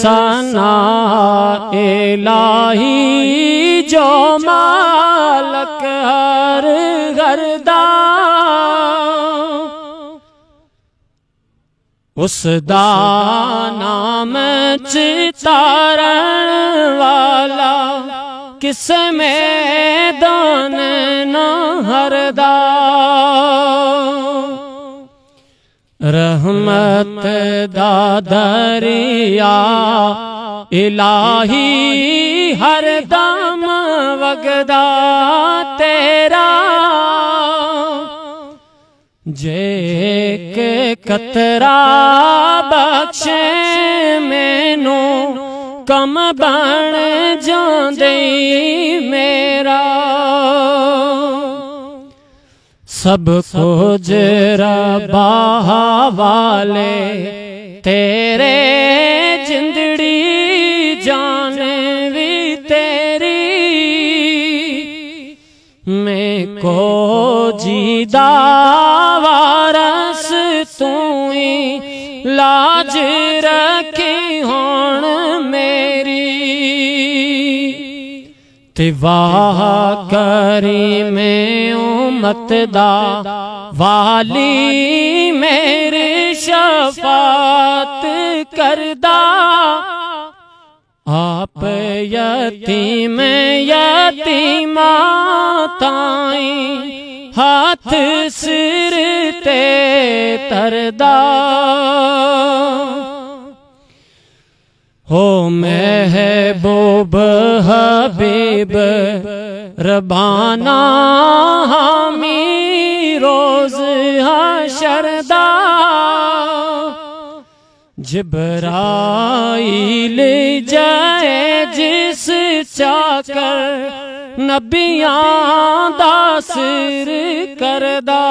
सना इलाही जो मालक हर गर्दा उस दा नाम चितारण वाला किस मैदान न हरदा रहमत दा दरिया इलाही हर दम वगदा तेरा जे के कतरा बख्शे मैनू कम बन जांदे मेरा सब कुछ रब्बा वाले तेरे जिंदड़ी जान भी तेरी मैं को जीदा वारस तू ही लाज रखी होण मेरी तिवाह करी में उम्मत दा वाली मेरे शफात करदा आप यतीम यतीमा ताई हाथ सिर ते तरदा हो महबूब हबीब रबाना हामी रोज हशरदा जिब्राइल जाए जिस चाकर नबियां दा सिर करदा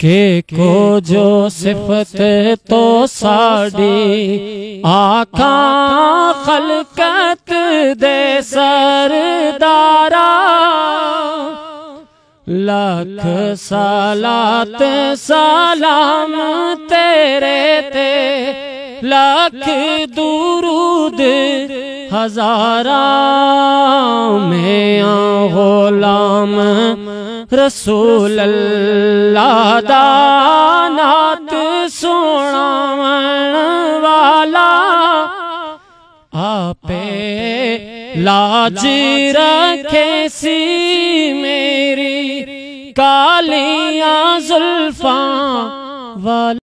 के को जो सिफत तो साड़ी आखा खलकत दे सरदारा लख सलात सलाम तेरे ते लख दुरूद हजारा में गुलाम रसूल अल्लाह दा नात सुनावन वाला आपे लाज रखे सी मेरी कालियां जुल्फां वाला।